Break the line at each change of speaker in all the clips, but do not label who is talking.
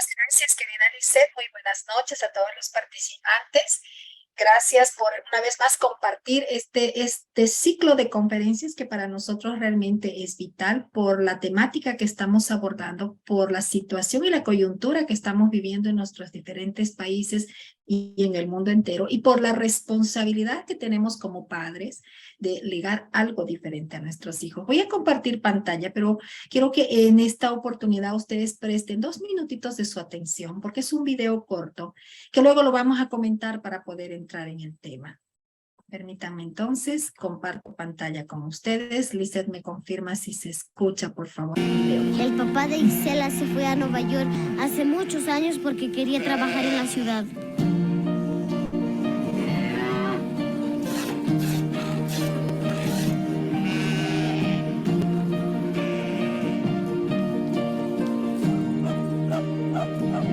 Muchísimas gracias, querida Lisette. Muy buenas noches a todos los participantes. Gracias por una vez más compartir este ciclo de conferencias que para nosotros realmente es vital por la temática que estamos abordando, por la situación y la coyuntura que estamos viviendo en nuestros diferentes países y en el mundo entero, y por la responsabilidad que tenemos como padres de legar algo diferente a nuestros hijos. Voy a compartir pantalla, pero quiero que en esta oportunidad ustedes presten 2 minutitos de su atención, porque es un video corto que luego lo vamos a comentar para poder entrar en el tema. Permítanme entonces, comparto pantalla con ustedes. Lisette me confirma si se escucha, por favor, el video.
El papá de Isela se fue a Nueva York hace muchos años porque quería trabajar en la ciudad.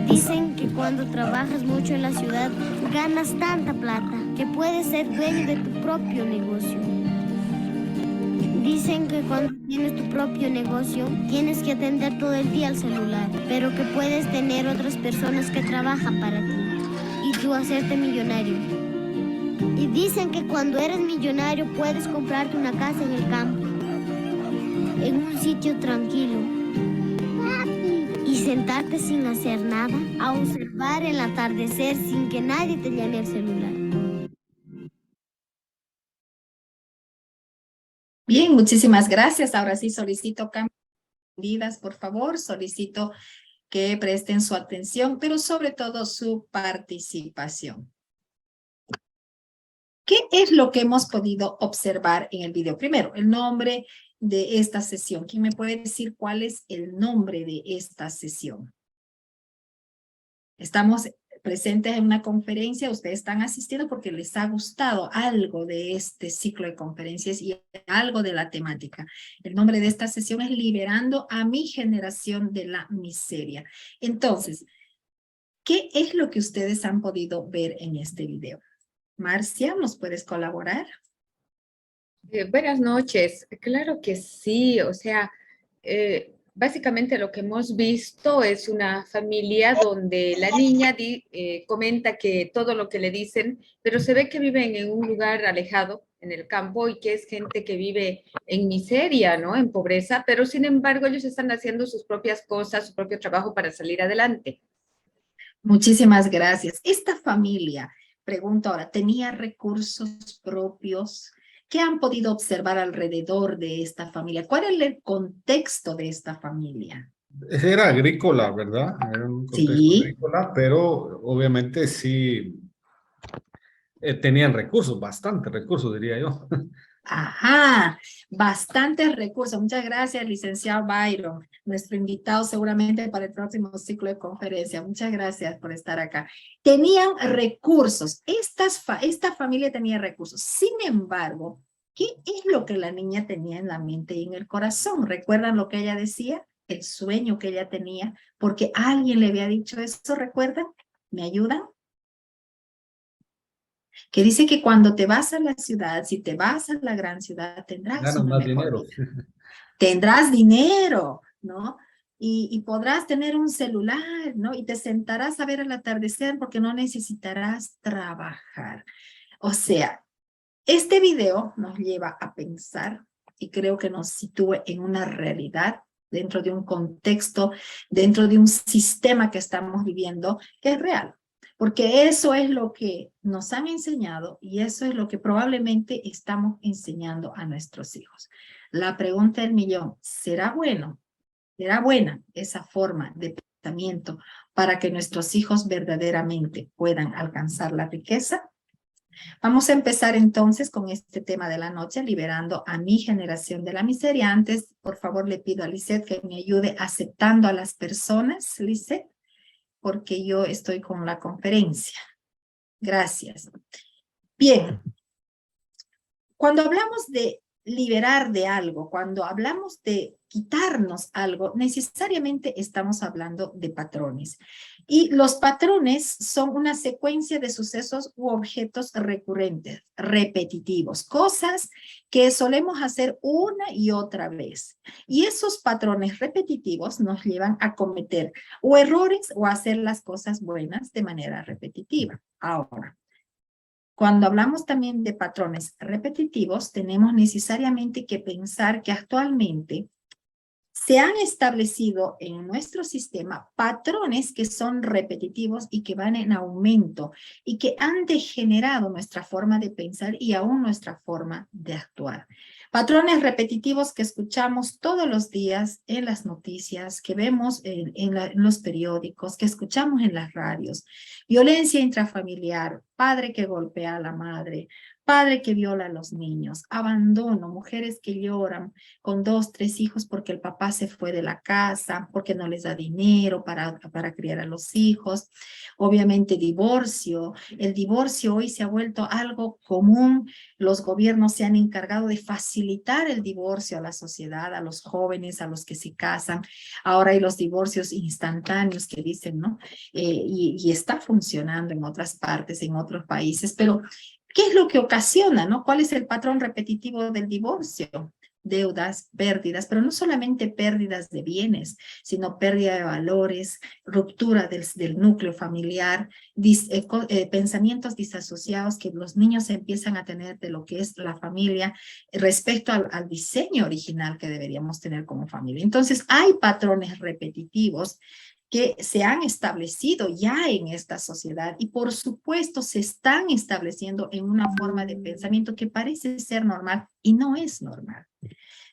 Dicen que cuando trabajas mucho en la ciudad, ganas tanta plata que puedes ser dueño de tu propio negocio. Dicen que cuando tienes tu propio negocio, tienes que atender todo el día al celular, pero que puedes tener otras personas que trabajan para ti y tú hacerte millonario. Y dicen que cuando eres millonario puedes comprarte una casa en el campo, en un sitio tranquilo, y sentarte sin hacer nada, a observar el atardecer sin que nadie te llame el celular.
Bien, muchísimas gracias. Ahora sí solicito cambios, por favor. Solicito que presten su atención, pero sobre todo su participación. ¿Qué es lo que hemos podido observar en el video? Primero, el nombre de esta sesión. ¿Quién me puede decir cuál es el nombre de esta sesión? Estamos presentes en una conferencia, ustedes están asistiendo porque les ha gustado algo de este ciclo de conferencias y algo de la temática. El nombre de esta sesión es Liberando a mi generación de la miseria. Entonces, ¿qué es lo que ustedes han podido ver en este video? Marcia, ¿nos puedes colaborar?
Buenas noches. Claro que sí, o sea, básicamente lo que hemos visto es una familia donde la niña comenta que todo lo que le dicen, pero se ve que viven en un lugar alejado, en el campo, y que es gente que vive en miseria, ¿no? En pobreza, pero sin embargo ellos están haciendo sus propias cosas, su propio trabajo para salir adelante.
Muchísimas gracias. Esta familia, pregunto ahora, ¿tenía recursos propios? ¿Qué han podido observar alrededor de esta familia? ¿Cuál es el contexto de esta familia?
Era agrícola, ¿verdad? Era un contexto
Sí.
agrícola, pero obviamente sí tenían recursos, bastantes recursos, diría yo.
Ajá, bastantes recursos. Muchas gracias, licenciado Byron, nuestro invitado seguramente para el próximo ciclo de conferencia. Muchas gracias por estar acá. Tenían recursos. Esta familia tenía recursos. Sin embargo, ¿qué es lo que la niña tenía en la mente y en el corazón? ¿Recuerdan lo que ella decía? El sueño que ella tenía, porque alguien le había dicho eso, ¿recuerdan? ¿Me ayudan? Que dice que cuando te vas a la ciudad, si te vas a la gran ciudad, tendrás
Ganan
una
más
mejor
dinero.
vida. Tendrás dinero, ¿no? Y podrás tener un celular, ¿no? Y te sentarás a ver el atardecer porque no necesitarás trabajar. O sea, este video nos lleva a pensar y creo que nos sitúe en una realidad dentro de un contexto, dentro de un sistema que estamos viviendo que es real. Porque eso es lo que nos han enseñado y eso es lo que probablemente estamos enseñando a nuestros hijos. La pregunta del millón, ¿será bueno? ¿Será buena esa forma de pensamiento para que nuestros hijos verdaderamente puedan alcanzar la riqueza? Vamos a empezar entonces con este tema de la noche, liberando a mi generación de la miseria. Antes, por favor, le pido a Lisette que me ayude aceptando a las personas, Lisette, porque yo estoy con la conferencia. Gracias. Bien, cuando hablamos de liberar de algo, cuando hablamos de quitarnos algo, necesariamente estamos hablando de patrones. Y los patrones son una secuencia de sucesos u objetos recurrentes, repetitivos, cosas que solemos hacer una y otra vez. Y esos patrones repetitivos nos llevan a cometer o errores o a hacer las cosas buenas de manera repetitiva. Ahora, cuando hablamos también de patrones repetitivos, tenemos necesariamente que pensar que actualmente se han establecido en nuestro sistema patrones que son repetitivos y que van en aumento y que han degenerado nuestra forma de pensar y aún nuestra forma de actuar. Patrones repetitivos que escuchamos todos los días en las noticias, que vemos en los periódicos, que escuchamos en las radios. Violencia intrafamiliar, padre que golpea a la madre, padre que viola a los niños, abandono, mujeres que lloran con 2, 3 hijos porque el papá se fue de la casa, porque no les da dinero para criar a los hijos. Obviamente divorcio. El divorcio hoy se ha vuelto algo común. Los gobiernos se han encargado de facilitar el divorcio a la sociedad, a los jóvenes, a los que se casan. Ahora hay los divorcios instantáneos que dicen, ¿no? Y está funcionando en otras partes, en otros países, pero ¿qué es lo que ocasiona, no? ¿Cuál es el patrón repetitivo del divorcio? Deudas, pérdidas, pero no solamente pérdidas de bienes, sino pérdida de valores, ruptura del núcleo familiar, pensamientos disasociados que los niños empiezan a tener de lo que es la familia respecto al diseño original que deberíamos tener como familia. Entonces, hay patrones repetitivos que se han establecido ya en esta sociedad y por supuesto se están estableciendo en una forma de pensamiento que parece ser normal y no es normal.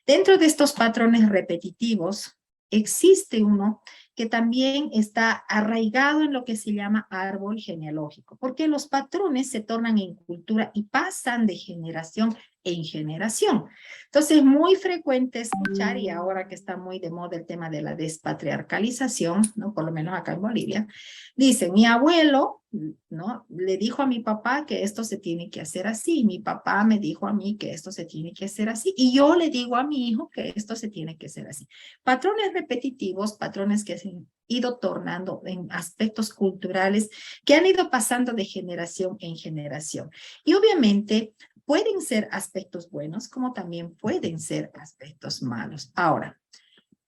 Dentro de estos patrones repetitivos existe uno que también está arraigado en lo que se llama árbol genealógico, porque los patrones se tornan en cultura y pasan de generación en generación. Entonces, es muy frecuente escuchar, y ahora que está muy de moda el tema de la despatriarcalización, ¿no? Por lo menos acá en Bolivia, dicen, mi abuelo, ¿no? Le dijo a mi papá que esto se tiene que hacer así, mi papá me dijo a mí que esto se tiene que hacer así, y yo le digo a mi hijo que esto se tiene que hacer así. Patrones repetitivos, patrones que se han ido tornando en aspectos culturales que han ido pasando de generación en generación. Y obviamente pueden ser aspectos buenos como también pueden ser aspectos malos. Ahora,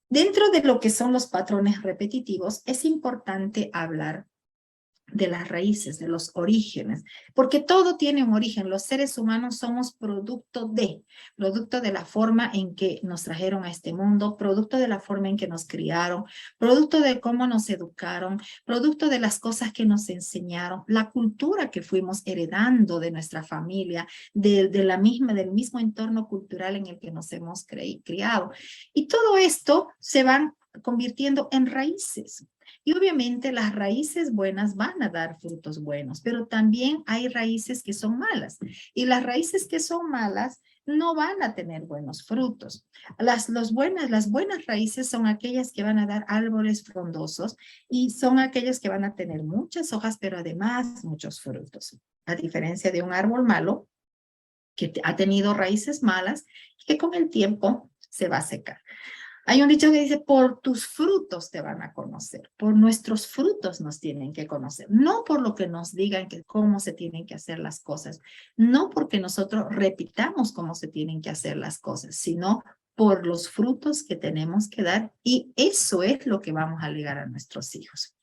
dentro de lo que son los patrones repetitivos, es importante hablar de las raíces, de los orígenes, porque todo tiene un origen. Los seres humanos somos producto de la forma en que nos trajeron a este mundo, producto de la forma en que nos criaron, producto de cómo nos educaron, producto de las cosas que nos enseñaron, la cultura que fuimos heredando de nuestra familia, del mismo entorno cultural en el que nos hemos criado. Y todo esto se van convirtiendo en raíces. Y obviamente las raíces buenas van a dar frutos buenos, pero también hay raíces que son malas. Y las raíces que son malas no van a tener buenos frutos. Las buenas raíces son aquellas que van a dar árboles frondosos y son aquellas que van a tener muchas hojas, pero además muchos frutos. A diferencia de un árbol malo que ha tenido raíces malas y que con el tiempo se va a secar. Hay un dicho que dice, por tus frutos te van a conocer, por nuestros frutos nos tienen que conocer, no por lo que nos digan que cómo se tienen que hacer las cosas, no porque nosotros repitamos cómo se tienen que hacer las cosas, sino por los frutos que tenemos que dar y eso es lo que vamos a legar a nuestros hijos.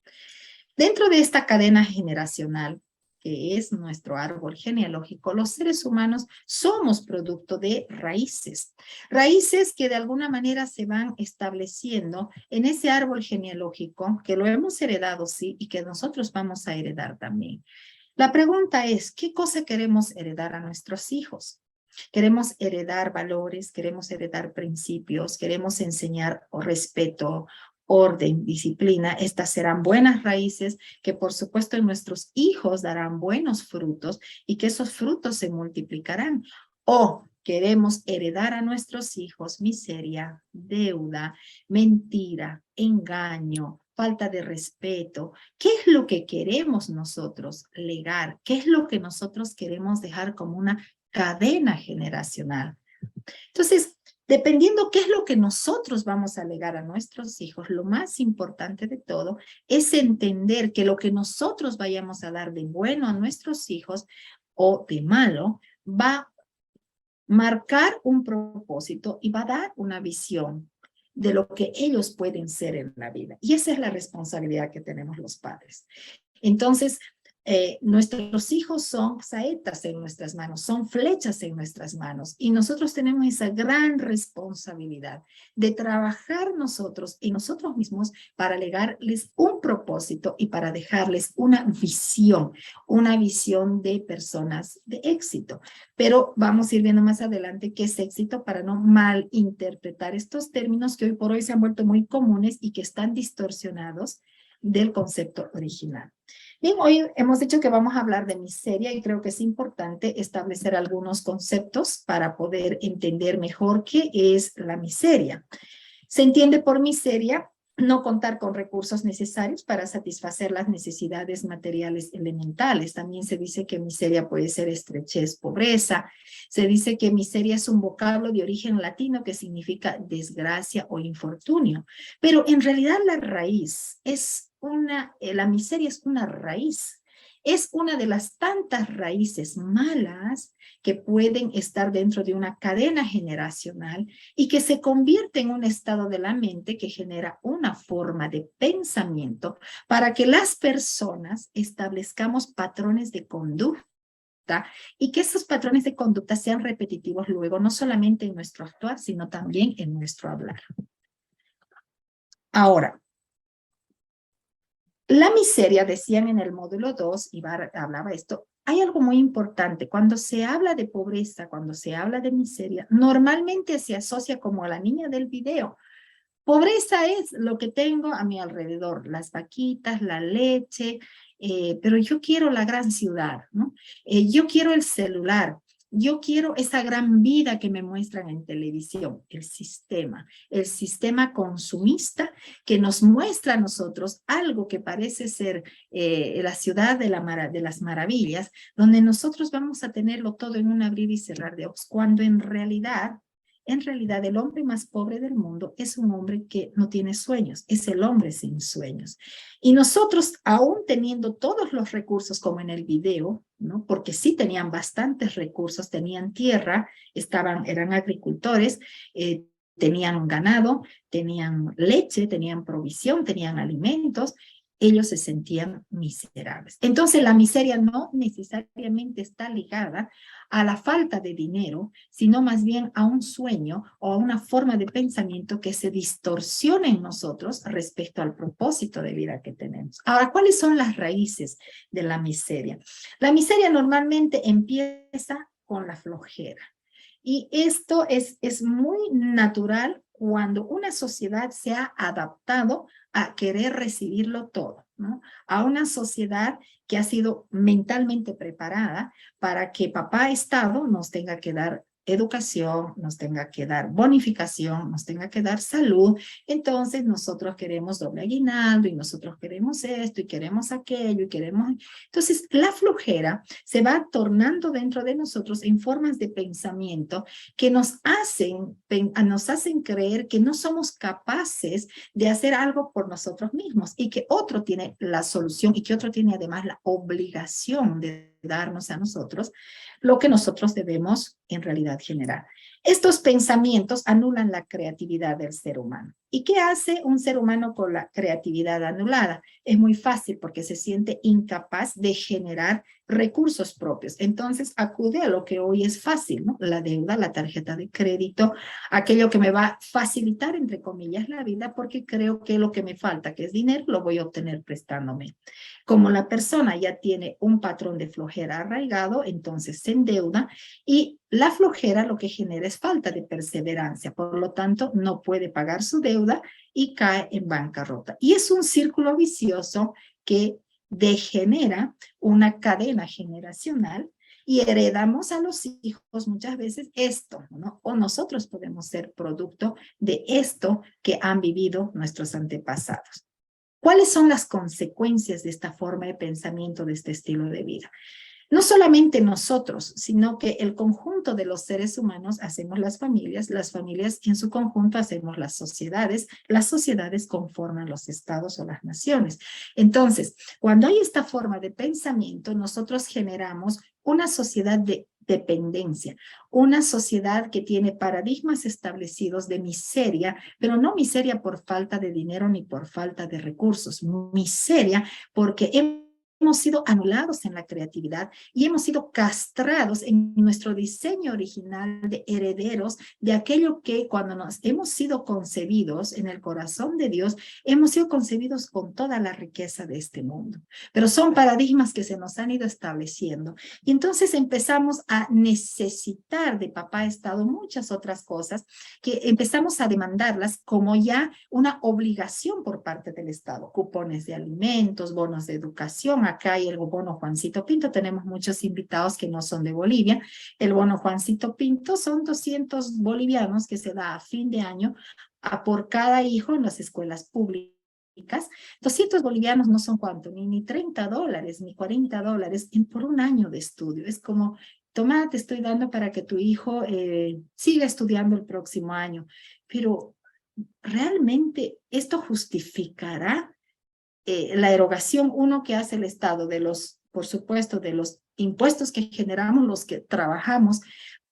Dentro de esta cadena generacional, que es nuestro árbol genealógico, los seres humanos somos producto de raíces. Raíces que de alguna manera se van estableciendo en ese árbol genealógico, que lo hemos heredado, sí, y que nosotros vamos a heredar también. La pregunta es, ¿qué cosa queremos heredar a nuestros hijos? Queremos heredar valores, queremos heredar principios, queremos enseñar respeto, orden, disciplina. Estas serán buenas raíces que por supuesto en nuestros hijos darán buenos frutos y que esos frutos se multiplicarán. O queremos heredar a nuestros hijos miseria, deuda, mentira, engaño, falta de respeto. ¿Qué es lo que queremos nosotros legar? ¿Qué es lo que nosotros queremos dejar como una cadena generacional? Entonces, Dependiendo qué es lo que nosotros vamos a legar a nuestros hijos, lo más importante de todo es entender que lo que nosotros vayamos a dar de bueno a nuestros hijos o de malo va a marcar un propósito y va a dar una visión de lo que ellos pueden ser en la vida. Y esa es la responsabilidad que tenemos los padres. Entonces, nuestros hijos son saetas en nuestras manos, son flechas en nuestras manos, y nosotros tenemos esa gran responsabilidad de trabajar nosotros y nosotros mismos para legarles un propósito y para dejarles una visión de personas de éxito. Pero vamos a ir viendo más adelante qué es éxito para no malinterpretar estos términos que hoy por hoy se han vuelto muy comunes y que están distorsionados del concepto original. Bien, hoy hemos dicho que vamos a hablar de miseria y creo que es importante establecer algunos conceptos para poder entender mejor qué es la miseria. Se entiende por miseria no contar con recursos necesarios para satisfacer las necesidades materiales elementales. También se dice que miseria puede ser estrechez, pobreza. Se dice que miseria es un vocablo de origen latino que significa desgracia o infortunio. Pero en realidad la raíz es la miseria es una raíz. Es una de las tantas raíces malas que pueden estar dentro de una cadena generacional y que se convierte en un estado de la mente que genera una forma de pensamiento para que las personas establezcamos patrones de conducta y que esos patrones de conducta sean repetitivos luego, no solamente en nuestro actuar, sino también en nuestro hablar. Ahora, la miseria, decían en el módulo 2, y hablaba esto, hay algo muy importante. Cuando se habla de pobreza, cuando se habla de miseria, normalmente se asocia como a la niña del video. Pobreza es lo que tengo a mi alrededor, las vaquitas, la leche, pero yo quiero la gran ciudad, ¿no? Yo quiero el celular. Yo quiero esa gran vida que me muestran en televisión, el sistema consumista que nos muestra a nosotros algo que parece ser la ciudad de las maravillas, donde nosotros vamos a tenerlo todo en un abrir y cerrar de ojos, cuando en realidad el hombre más pobre del mundo es un hombre que no tiene sueños, es el hombre sin sueños. Y nosotros, aún teniendo todos los recursos como en el video, ¿no? Porque sí tenían bastantes recursos, tenían tierra, eran agricultores, tenían ganado, tenían leche, tenían provisión, tenían alimentos, ellos se sentían miserables. Entonces la miseria no necesariamente está ligada a la falta de dinero, sino más bien a un sueño o a una forma de pensamiento que se distorsiona en nosotros respecto al propósito de vida que tenemos. Ahora, ¿cuáles son las raíces de la miseria? La miseria normalmente empieza con la flojera. Y esto es muy natural cuando una sociedad se ha adaptado a querer recibirlo todo, ¿no? A una sociedad que ha sido mentalmente preparada para que papá Estado nos tenga que dar educación, nos tenga que dar bonificación, nos tenga que dar salud. Entonces nosotros queremos doble aguinaldo y nosotros queremos esto y queremos aquello y queremos... Entonces la flojera se va tornando dentro de nosotros en formas de pensamiento que nos hacen creer que no somos capaces de hacer algo por nosotros mismos y que otro tiene la solución y que otro tiene además la obligación de darnos a nosotros lo que nosotros debemos en realidad generar. Estos pensamientos anulan la creatividad del ser humano. ¿Y qué hace un ser humano con la creatividad anulada? Es muy fácil porque se siente incapaz de generar recursos propios. Entonces acude a lo que hoy es fácil, ¿no? La deuda, la tarjeta de crédito, aquello que me va a facilitar, entre comillas, la vida porque creo que lo que me falta, que es dinero, lo voy a obtener prestándome. Como la persona ya tiene un patrón de flojera arraigado, entonces se endeuda y la flojera lo que genera es falta de perseverancia. Por lo tanto, no puede pagar su deuda y cae en bancarrota. Y es un círculo vicioso que degenera una cadena generacional y heredamos a los hijos muchas veces esto, ¿no? O nosotros podemos ser producto de esto que han vivido nuestros antepasados. ¿Cuáles son las consecuencias de esta forma de pensamiento, de este estilo de vida? No solamente nosotros, sino que el conjunto de los seres humanos hacemos las familias en su conjunto hacemos las sociedades conforman los estados o las naciones. Entonces, cuando hay esta forma de pensamiento, nosotros generamos una sociedad de dependencia, una sociedad que tiene paradigmas establecidos de miseria, pero no miseria por falta de dinero ni por falta de recursos, miseria porque hemos sido anulados en la creatividad y hemos sido castrados en nuestro diseño original de herederos de aquello que cuando nos hemos sido concebidos en el corazón de Dios, hemos sido concebidos con toda la riqueza de este mundo. Pero son paradigmas que se nos han ido estableciendo. Y entonces empezamos a necesitar de papá Estado muchas otras cosas que empezamos a demandarlas como ya una obligación por parte del Estado. Cupones de alimentos, bonos de educación. Acá hay el bono Juancito Pinto, tenemos muchos invitados que no son de Bolivia. El bono Juancito Pinto son 200 bolivianos que se da a fin de año por cada hijo en las escuelas públicas. 200 bolivianos no son cuánto, ni $30, ni $40 por un año de estudio. Es como, toma, te estoy dando para que tu hijo siga estudiando el próximo año. Pero ¿realmente esto justificará la erogación, uno, que hace el Estado de los, por supuesto, de los impuestos que generamos los que trabajamos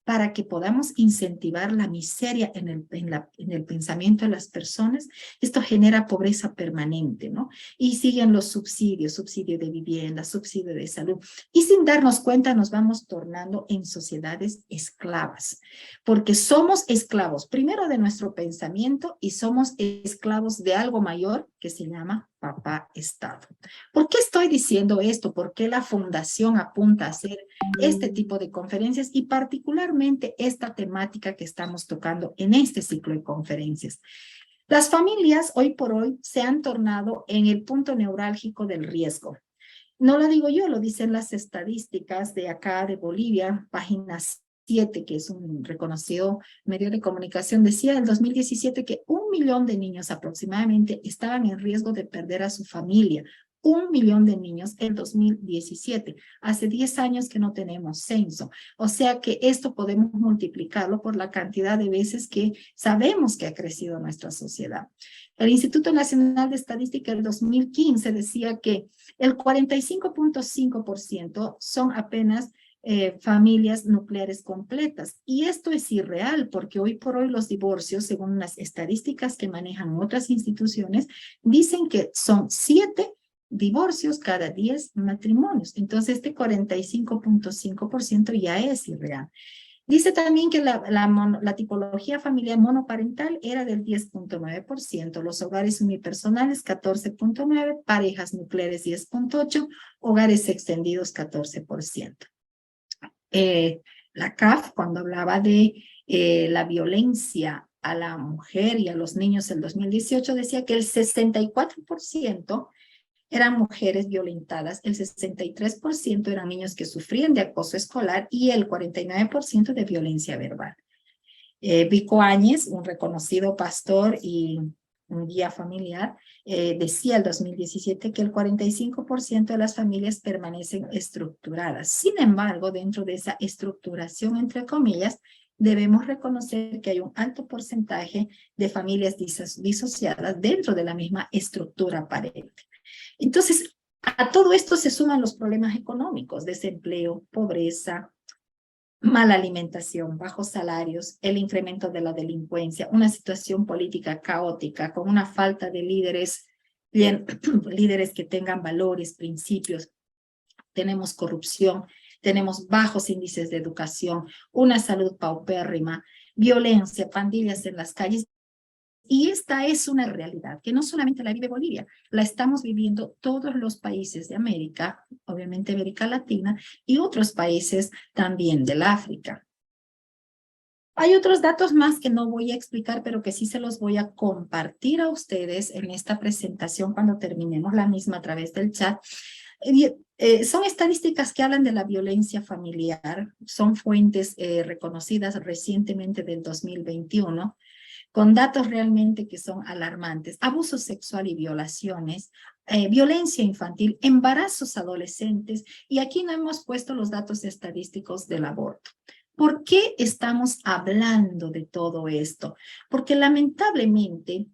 para que podamos incentivar la miseria en el pensamiento de las personas? Esto genera pobreza permanente, ¿no? Y siguen los subsidios, subsidio de vivienda, subsidio de salud. Y sin darnos cuenta nos vamos tornando en sociedades esclavas, porque somos esclavos primero de nuestro pensamiento y somos esclavos de algo mayor que se llama papá Estado. ¿Por qué estoy diciendo esto? ¿Por qué la fundación apunta a hacer este tipo de conferencias y particularmente esta temática que estamos tocando en este ciclo de conferencias? Las familias hoy por hoy se han tornado en el punto neurálgico del riesgo. No lo digo yo, lo dicen las estadísticas de acá de Bolivia, páginas 7, que es un reconocido medio de comunicación, decía en el 2017 que 1 millón de niños aproximadamente estaban en riesgo de perder a su familia. 1 millón de niños en 2017. Hace 10 años que no tenemos censo. O sea que esto podemos multiplicarlo por la cantidad de veces que sabemos que ha crecido nuestra sociedad. El Instituto Nacional de Estadística del 2015 decía que el 45.5% son apenas familias nucleares completas. Y esto es irreal porque hoy por hoy los divorcios, según las estadísticas que manejan otras instituciones, dicen que son 7 divorcios cada 10 matrimonios. Entonces este 45.5% ya es irreal. Dice también que la tipología familiar monoparental era del 10.9%, los hogares unipersonales 14.9%, parejas nucleares 10.8%, hogares extendidos 14%. La CAF, cuando hablaba de la violencia a la mujer y a los niños en 2018, decía que el 64% eran mujeres violentadas, el 63% eran niños que sufrían de acoso escolar y el 49% de violencia verbal. Vico Áñez, un reconocido pastor y un guía familiar, decía el 2017 que el 45% de las familias permanecen estructuradas. Sin embargo, dentro de esa estructuración, entre comillas, debemos reconocer que hay un alto porcentaje de familias disociadas dentro de la misma estructura aparente. Entonces, a todo esto se suman los problemas económicos, desempleo, pobreza, mala alimentación, bajos salarios, el incremento de la delincuencia, una situación política caótica con una falta de líderes que tengan valores, principios. Tenemos corrupción, tenemos bajos índices de educación, una salud paupérrima, violencia, pandillas en las calles. Y esta es una realidad que no solamente la vive Bolivia, la estamos viviendo todos los países de América, obviamente América Latina, y otros países también del África. Hay otros datos más que no voy a explicar, pero que sí se los voy a compartir a ustedes en esta presentación cuando terminemos la misma a través del chat. Son estadísticas que hablan de la violencia familiar, son fuentes reconocidas recientemente del 2021, con datos realmente que son alarmantes. Abuso sexual y violaciones violencia infantil, embarazos adolescentes, y aquí no hemos puesto los datos estadísticos del aborto. ¿Por qué estamos hablando de todo esto? Porque lamentablemente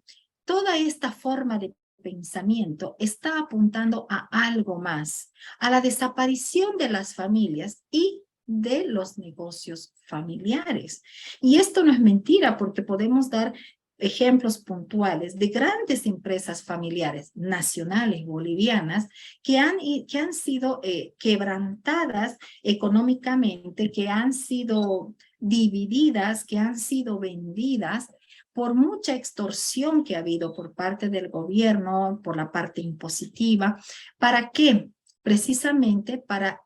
toda esta forma de pensamiento está apuntando a algo más, a la desaparición de las familias y de los negocios familiares. Y esto no es mentira, porque podemos dar ejemplos puntuales de grandes empresas familiares nacionales bolivianas que han sido quebrantadas económicamente, que han sido divididas, que han sido vendidas por mucha extorsión que ha habido por parte del gobierno, por la parte impositiva. ¿Para qué? Precisamente para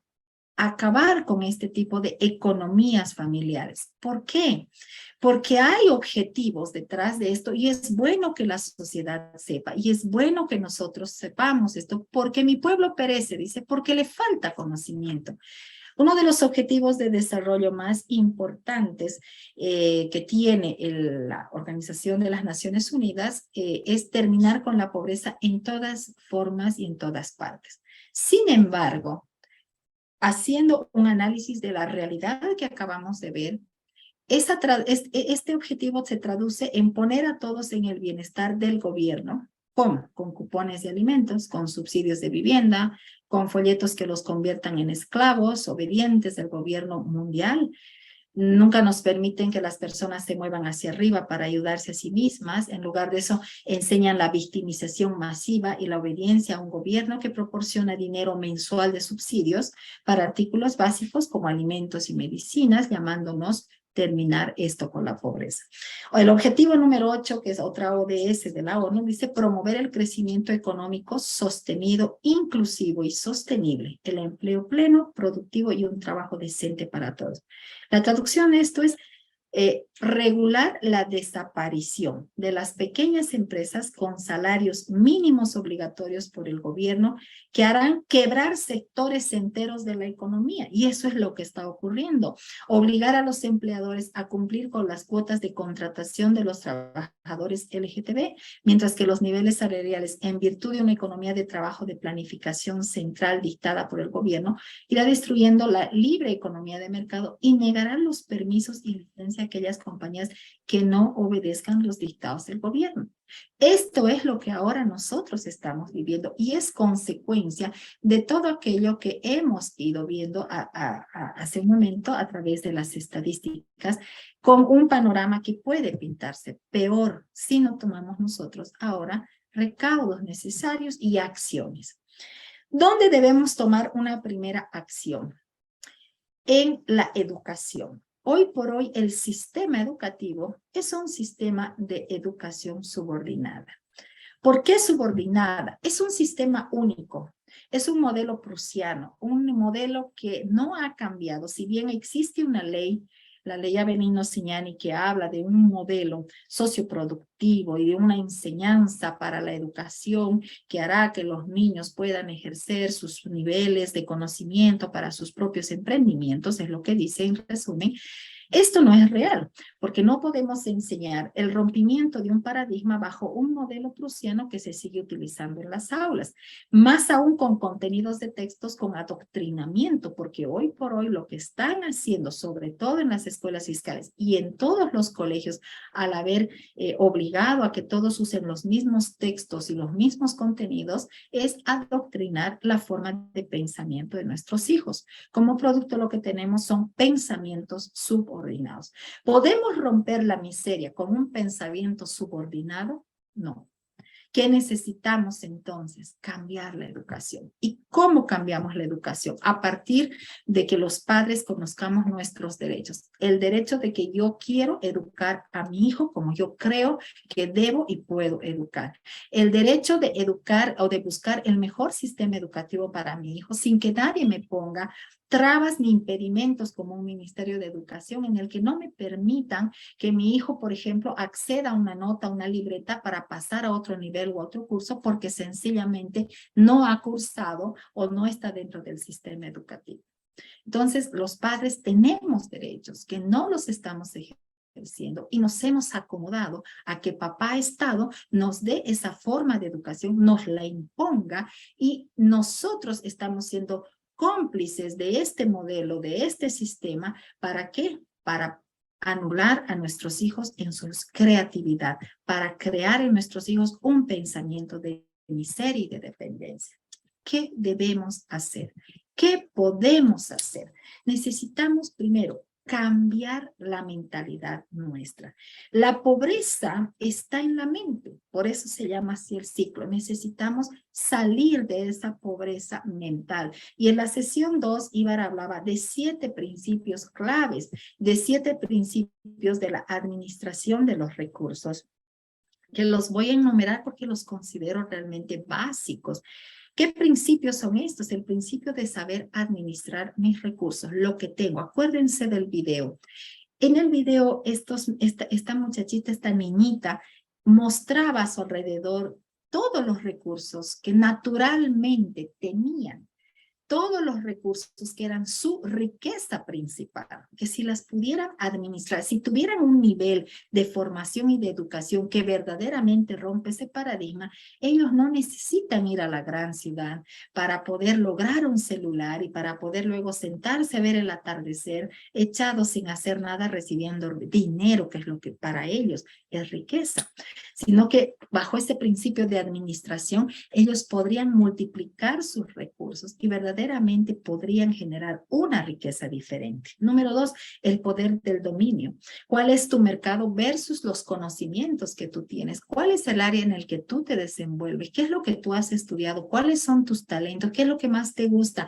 acabar con este tipo de economías familiares. ¿Por qué? Porque hay objetivos detrás de esto y es bueno que la sociedad sepa y es bueno que nosotros sepamos esto, porque mi pueblo perece, dice, porque le falta conocimiento. Uno de los objetivos de desarrollo más importantes que tiene la Organización de las Naciones Unidas es terminar con la pobreza en todas formas y en todas partes. Sin embargo, haciendo un análisis de la realidad que acabamos de ver, este objetivo se traduce en poner a todos en el bienestar del gobierno. ¿Cómo? Con cupones de alimentos, con subsidios de vivienda, con folletos que los conviertan en esclavos, obedientes del gobierno mundial. Nunca nos permiten que las personas se muevan hacia arriba para ayudarse a sí mismas. En lugar de eso, enseñan la victimización masiva y la obediencia a un gobierno que proporciona dinero mensual de subsidios para artículos básicos como alimentos y medicinas, llamándonos terminar esto con la pobreza. El objetivo número 8, que es otra ODS de la ONU, dice promover el crecimiento económico sostenido, inclusivo y sostenible, el empleo pleno, productivo y un trabajo decente para todos. La traducción de esto es regular la desaparición de las pequeñas empresas con salarios mínimos obligatorios por el gobierno que harán quebrar sectores enteros de la economía. Y eso es lo que está ocurriendo. Obligar a los empleadores a cumplir con las cuotas de contratación de los trabajadores LGTB, mientras que los niveles salariales, en virtud de una economía de trabajo de planificación central dictada por el gobierno, irá destruyendo la libre economía de mercado y negarán los permisos y licencias a aquellas compañías que no obedezcan los dictados del gobierno. Esto es lo que ahora nosotros estamos viviendo y es consecuencia de todo aquello que hemos ido viendo hace un momento a través de las estadísticas, con un panorama que puede pintarse peor si no tomamos nosotros ahora recaudos necesarios y acciones. ¿Dónde debemos tomar una primera acción? En la educación. Hoy por hoy el sistema educativo es un sistema de educación subordinada. ¿Por qué subordinada? Es un sistema único, es un modelo prusiano, un modelo que no ha cambiado. Si bien existe una ley, la ley Avenino-Signani, que habla de un modelo socioproductivo y de una enseñanza para la educación que hará que los niños puedan ejercer sus niveles de conocimiento para sus propios emprendimientos, es lo que dice en resumen. Esto no es real, porque no podemos enseñar el rompimiento de un paradigma bajo un modelo prusiano que se sigue utilizando en las aulas, más aún con contenidos de textos con adoctrinamiento, porque hoy por hoy lo que están haciendo, sobre todo en las escuelas fiscales y en todos los colegios, al haber obligado a que todos usen los mismos textos y los mismos contenidos, es adoctrinar la forma de pensamiento de nuestros hijos. Como producto lo que tenemos son pensamientos subordinados. ¿Podemos romper la miseria con un pensamiento subordinado? No. ¿Qué necesitamos entonces? Cambiar la educación. ¿Y cómo cambiamos la educación? A partir de que los padres conozcamos nuestros derechos. El derecho de que yo quiero educar a mi hijo como yo creo que debo y puedo educar. El derecho de educar o de buscar el mejor sistema educativo para mi hijo sin que nadie me ponga trabas ni impedimentos como un Ministerio de Educación en el que no me permitan que mi hijo, por ejemplo, acceda a una nota, a una libreta para pasar a otro nivel o a otro curso porque sencillamente no ha cursado o no está dentro del sistema educativo. Entonces, los padres tenemos derechos que no los estamos ejerciendo y nos hemos acomodado a que papá Estado nos dé esa forma de educación, nos la imponga y nosotros estamos siendo cómplices de este modelo, de este sistema. ¿Para qué? Para anular a nuestros hijos en su creatividad, para crear en nuestros hijos un pensamiento de miseria y de dependencia. ¿Qué debemos hacer? ¿Qué podemos hacer? Necesitamos primero cambiar la mentalidad nuestra. La pobreza está en la mente, por eso se llama así el ciclo. Necesitamos salir de esa pobreza mental. Y en la sesión 2, Ibar hablaba de 7 principios claves, de 7 principios de la administración de los recursos, que los voy a enumerar porque los considero realmente básicos. ¿Qué principios son estos? El principio de saber administrar mis recursos, lo que tengo. Acuérdense del video. En el video, esta muchachita, esta niñita, mostraba a su alrededor todos los recursos que naturalmente tenían. Todos los recursos que eran su riqueza principal, que si las pudieran administrar, si tuvieran un nivel de formación y de educación que verdaderamente rompe ese paradigma, ellos no necesitan ir a la gran ciudad para poder lograr un celular y para poder luego sentarse a ver el atardecer echados sin hacer nada, recibiendo dinero, que es lo que para ellos es riqueza, sino que bajo ese principio de administración, ellos podrían multiplicar sus recursos y verdaderamente podrían generar una riqueza diferente. Número 2, el poder del dominio. ¿Cuál es tu mercado versus los conocimientos que tú tienes? ¿Cuál es el área en el que tú te desenvuelves? ¿Qué es lo que tú has estudiado? ¿Cuáles son tus talentos? ¿Qué es lo que más te gusta?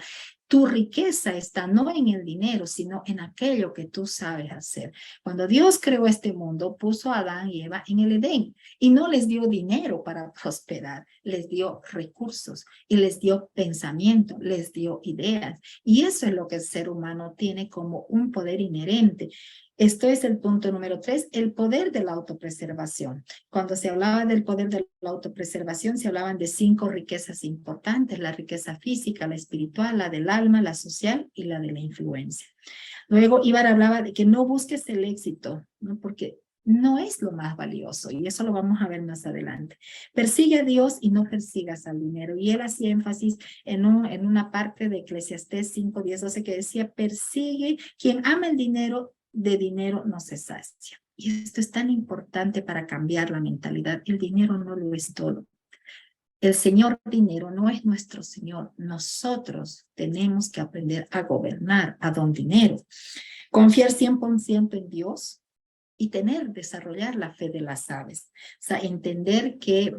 Tu riqueza está no en el dinero, sino en aquello que tú sabes hacer. Cuando Dios creó este mundo, puso a Adán y Eva en el Edén y no les dio dinero para prosperar, les dio recursos y les dio pensamiento, les dio ideas. Y eso es lo que el ser humano tiene como un poder inherente. Esto es el punto número 3, el poder de la autopreservación. Cuando se hablaba del poder de la autopreservación, se hablaban de 5 riquezas importantes: la riqueza física, la espiritual, la del alma, la social y la de la influencia. Luego Ibar hablaba de que no busques el éxito, ¿no? Porque no es lo más valioso, y eso lo vamos a ver más adelante. Persigue a Dios y no persigas al dinero. Y él hacía énfasis en una parte de Eclesiastés 5, 10, 12 que decía: persigue, quien ama el dinero, de dinero no se sacia. Y esto es tan importante para cambiar la mentalidad. El dinero no lo es todo. El señor dinero no es nuestro señor. Nosotros tenemos que aprender a gobernar a don dinero. Confiar 100% en Dios y desarrollar la fe de las aves. O sea, entender que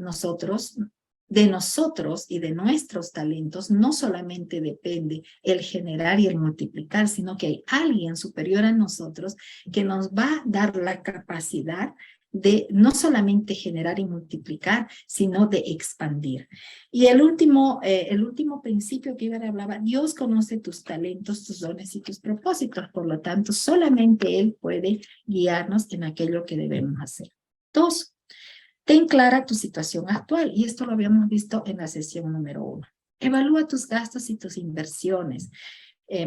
de nosotros y de nuestros talentos no solamente depende el generar y el multiplicar, sino que hay alguien superior a nosotros que nos va a dar la capacidad de no solamente generar y multiplicar, sino de expandir. Y el último principio que Ibar hablaba: Dios conoce tus talentos, tus dones y tus propósitos, por lo tanto, solamente Él puede guiarnos en aquello que debemos hacer. 2, ten clara tu situación actual, y esto lo habíamos visto en la sesión número 1. Evalúa tus gastos y tus inversiones.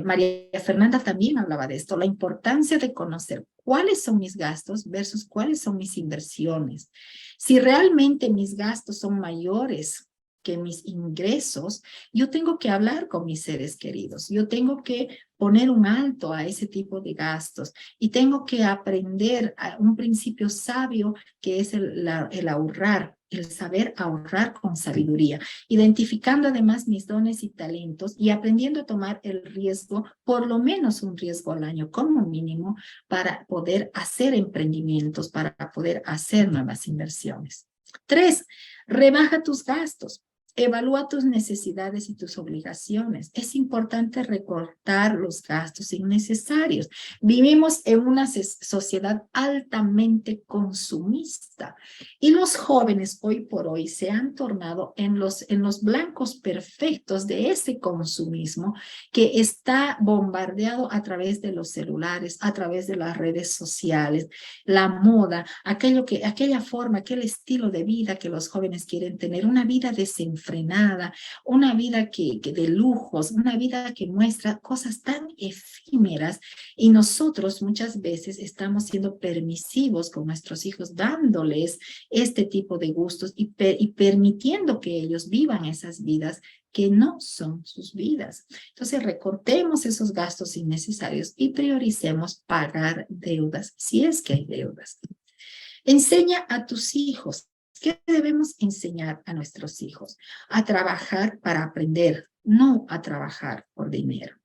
María Fernanda también hablaba de esto, la importancia de conocer cuáles son mis gastos versus cuáles son mis inversiones. Si realmente mis gastos son mayores que mis ingresos, yo tengo que hablar con mis seres queridos, yo tengo que poner un alto a ese tipo de gastos y tengo que aprender a un principio sabio que es el ahorrar, el saber ahorrar con sabiduría, identificando además mis dones y talentos y aprendiendo a tomar el riesgo, por lo menos un riesgo al año como mínimo, para poder hacer emprendimientos, para poder hacer nuevas inversiones. 3, rebaja tus gastos. Evalúa tus necesidades y tus obligaciones. Es importante recortar los gastos innecesarios. Vivimos en una sociedad altamente consumista y los jóvenes hoy por hoy se han tornado en los blancos perfectos de ese consumismo que está bombardeado a través de los celulares, a través de las redes sociales, la moda, aquella forma, aquel estilo de vida que los jóvenes quieren tener, una vida desenfrenada, desenfrenada, una vida que de lujos, una vida que muestra cosas tan efímeras, y nosotros muchas veces estamos siendo permisivos con nuestros hijos, dándoles este tipo de gustos y permitiendo que ellos vivan esas vidas que no son sus vidas. Entonces, recortemos esos gastos innecesarios y prioricemos pagar deudas, si es que hay deudas. Enseña a tus hijos. ¿Qué debemos enseñar a nuestros hijos? A trabajar para aprender, no a trabajar por dinero.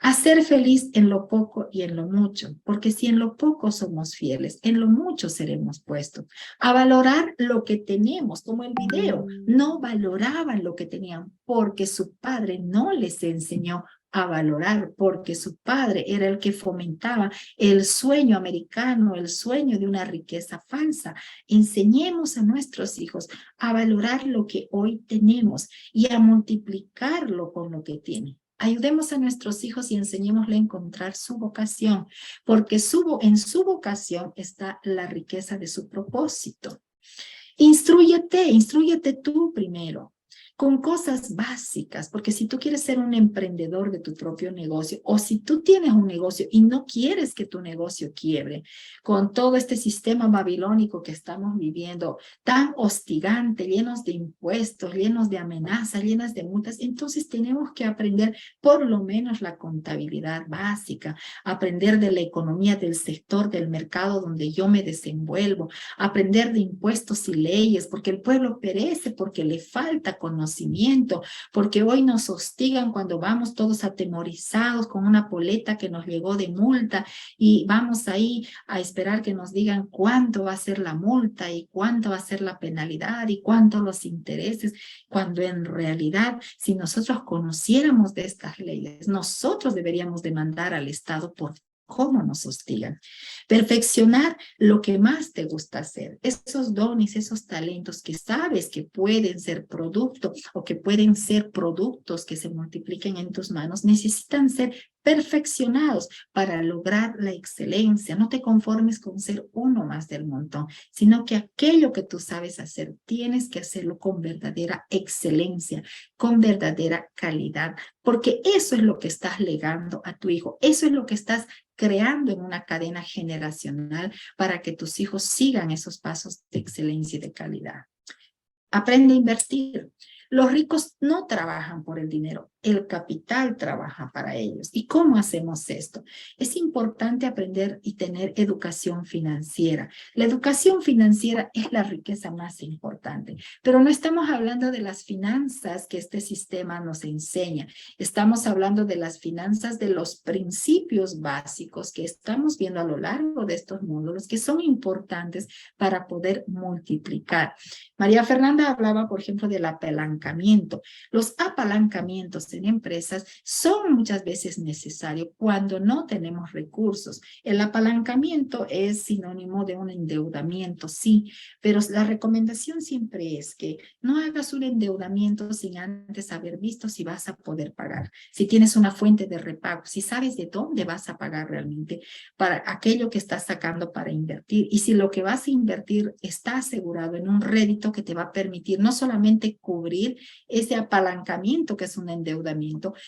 A ser feliz en lo poco y en lo mucho, porque si en lo poco somos fieles, en lo mucho seremos puestos. A valorar lo que tenemos, como el video, no valoraban lo que tenían porque su padre no les enseñó a valorar, porque su padre era el que fomentaba el sueño americano, el sueño de una riqueza falsa. Enseñemos a nuestros hijos a valorar lo que hoy tenemos y a multiplicarlo con lo que tienen. Ayudemos a nuestros hijos y enseñémosle a encontrar su vocación, porque en su vocación está la riqueza de su propósito. Instrúyete tú primero, con cosas básicas, porque si tú quieres ser un emprendedor de tu propio negocio, o si tú tienes un negocio y no quieres que tu negocio quiebre, con todo este sistema babilónico que estamos viviendo, tan hostigante, llenos de impuestos, llenos de amenazas, llenas de multas, entonces tenemos que aprender por lo menos la contabilidad básica, aprender de la economía del sector, del mercado donde yo me desenvuelvo, aprender de impuestos y leyes, porque el pueblo perece porque le falta conocimiento, porque hoy nos hostigan cuando vamos todos atemorizados con una poleta que nos llegó de multa y vamos ahí a esperar que nos digan cuánto va a ser la multa y cuánto va a ser la penalidad y cuánto los intereses, cuando en realidad si nosotros conociéramos de estas leyes, nosotros deberíamos demandar al Estado por cómo nos hostigan. Perfeccionar lo que más te gusta hacer, esos dones, esos talentos que sabes que pueden ser producto o que pueden ser productos que se multipliquen en tus manos, necesitan ser perfeccionados para lograr la excelencia. No te conformes con ser uno más del montón, sino que aquello que tú sabes hacer, tienes que hacerlo con verdadera excelencia, con verdadera calidad, porque eso es lo que estás legando a tu hijo, eso es lo que estás creando en una cadena generacional para que tus hijos sigan esos pasos de excelencia y de calidad. Aprende a invertir. Los ricos no trabajan por el dinero, el capital trabaja para ellos. ¿Y cómo hacemos esto? Es importante aprender y tener educación financiera. La educación financiera es la riqueza más importante, pero no estamos hablando de las finanzas que este sistema nos enseña. Estamos hablando de las finanzas de los principios básicos que estamos viendo a lo largo de estos módulos, que son importantes para poder multiplicar. María Fernanda hablaba, por ejemplo, del apalancamiento. Los apalancamientos en empresas son muchas veces necesarios cuando no tenemos recursos. El apalancamiento es sinónimo de un endeudamiento, sí, pero la recomendación siempre es que no hagas un endeudamiento sin antes haber visto si vas a poder pagar, si tienes una fuente de repago, si sabes de dónde vas a pagar realmente para aquello que estás sacando para invertir, y si lo que vas a invertir está asegurado en un rédito que te va a permitir no solamente cubrir ese apalancamiento que es un endeudamiento,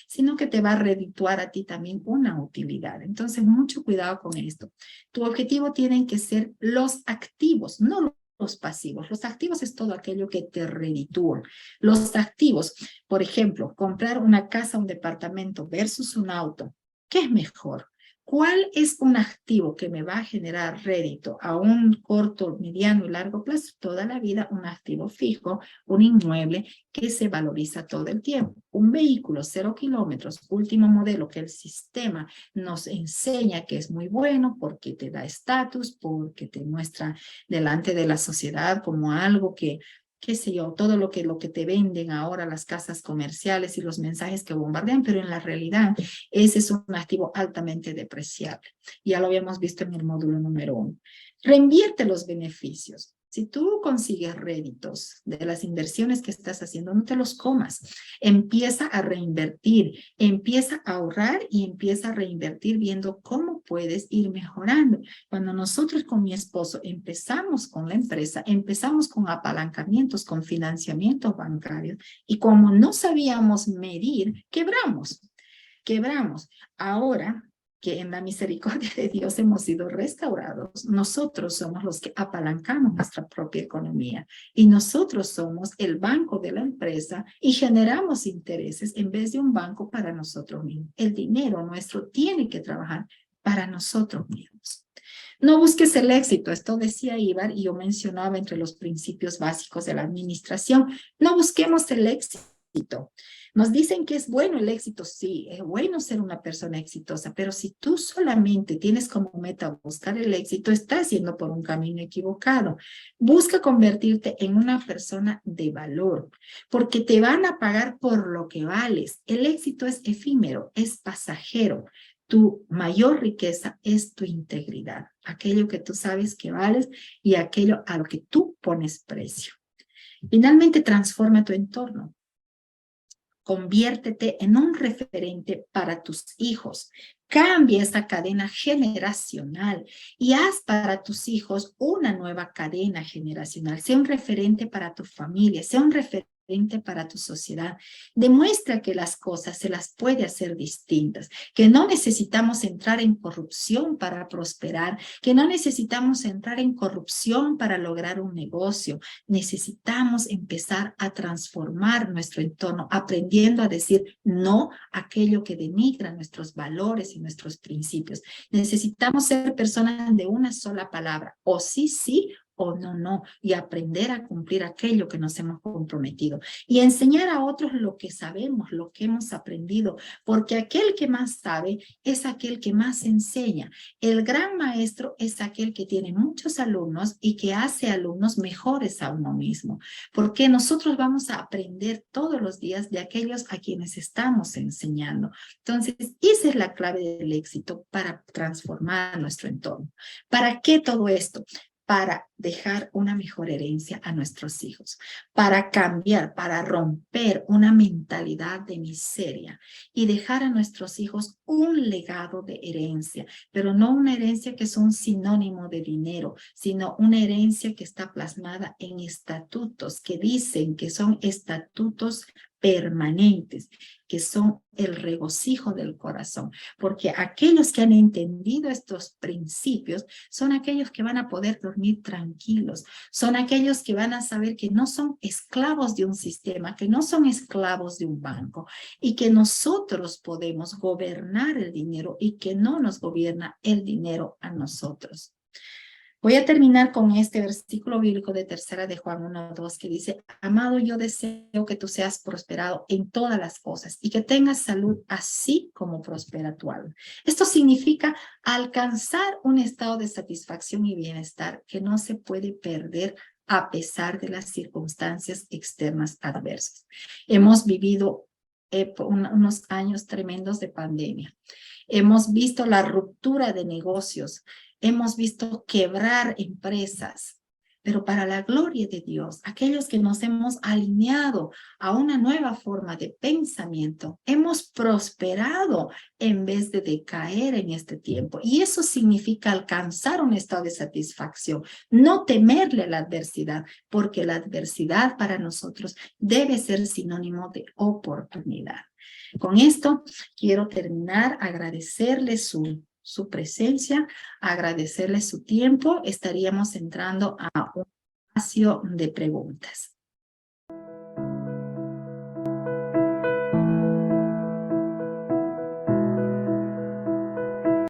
sino que te va a redituar a ti también una utilidad. Entonces, mucho cuidado con esto. Tu objetivo tienen que ser los activos, no los pasivos. Los activos es todo aquello que te reditúa. Los activos, por ejemplo, comprar una casa, un departamento versus un auto. ¿Qué es mejor? ¿Cuál es un activo que me va a generar rédito a un corto, mediano y largo plazo? Toda la vida un activo fijo, un inmueble que se valoriza todo el tiempo. Un vehículo 0 kilómetros, último modelo que el sistema nos enseña que es muy bueno porque te da estatus, porque te muestra delante de la sociedad como algo que qué sé yo, todo lo que te venden ahora las casas comerciales y los mensajes que bombardean, pero en la realidad ese es un activo altamente depreciable. Ya lo habíamos visto en el módulo número 1. Reinvierte los beneficios. Si tú consigues réditos de las inversiones que estás haciendo, no te los comas. Empieza a reinvertir, empieza a ahorrar y empieza a reinvertir viendo cómo puedes ir mejorando. Cuando nosotros con mi esposo empezamos con la empresa, empezamos con apalancamientos, con financiamientos bancarios y como no sabíamos medir, quebramos. Ahora que en la misericordia de Dios hemos sido restaurados, nosotros somos los que apalancamos nuestra propia economía y nosotros somos el banco de la empresa y generamos intereses en vez de un banco para nosotros mismos. El dinero nuestro tiene que trabajar para nosotros mismos. No busques el éxito, esto decía Ibar y yo mencionaba entre los principios básicos de la administración. No busquemos el éxito. Nos dicen que es bueno el éxito, sí, es bueno ser una persona exitosa, pero si tú solamente tienes como meta buscar el éxito, estás yendo por un camino equivocado. Busca convertirte en una persona de valor, porque te van a pagar por lo que vales. El éxito es efímero, es pasajero. Tu mayor riqueza es tu integridad, aquello que tú sabes que vales y aquello a lo que tú pones precio. Finalmente, transforma tu entorno. Conviértete en un referente para tus hijos. Cambia esa cadena generacional y haz para tus hijos una nueva cadena generacional. Sea un referente para tu familia, sea un referente para tu sociedad. Demuestra que las cosas se las puede hacer distintas, que no necesitamos entrar en corrupción para prosperar, que no necesitamos entrar en corrupción para lograr un negocio. Necesitamos empezar a transformar nuestro entorno, aprendiendo a decir no a aquello que denigra nuestros valores y nuestros principios. Necesitamos ser personas de una sola palabra, o sí, sí, o no, no, y aprender a cumplir aquello que nos hemos comprometido y enseñar a otros lo que sabemos, lo que hemos aprendido, porque aquel que más sabe es aquel que más enseña. El gran maestro es aquel que tiene muchos alumnos y que hace alumnos mejores a uno mismo, porque nosotros vamos a aprender todos los días de aquellos a quienes estamos enseñando. Entonces, esa es la clave del éxito para transformar nuestro entorno. ¿Para qué todo esto? Para dejar una mejor herencia a nuestros hijos, para cambiar, para romper una mentalidad de miseria y dejar a nuestros hijos un legado de herencia, pero no una herencia que es un sinónimo de dinero, sino una herencia que está plasmada en estatutos que dicen que son estatutos permanentes, que son el regocijo del corazón, porque aquellos que han entendido estos principios son aquellos que van a poder dormir tranquilos, son aquellos que van a saber que no son esclavos de un sistema, que no son esclavos de un banco y que nosotros podemos gobernar el dinero y que no nos gobierna el dinero a nosotros. Voy a terminar con este versículo bíblico de 3 de Juan 1:2 que dice: amado, yo deseo que tú seas prosperado en todas las cosas y que tengas salud así como prospera tu alma. Esto significa alcanzar un estado de satisfacción y bienestar que no se puede perder a pesar de las circunstancias externas adversas. Hemos vivido unos años tremendos de pandemia. Hemos visto la ruptura de negocios. Hemos visto quebrar empresas, pero para la gloria de Dios, aquellos que nos hemos alineado a una nueva forma de pensamiento, hemos prosperado en vez de decaer en este tiempo. Y eso significa alcanzar un estado de satisfacción, no temerle a la adversidad, porque la adversidad para nosotros debe ser sinónimo de oportunidad. Con esto quiero terminar, agradecerle su presencia, agradecerle su tiempo. Estaríamos entrando a un espacio de preguntas.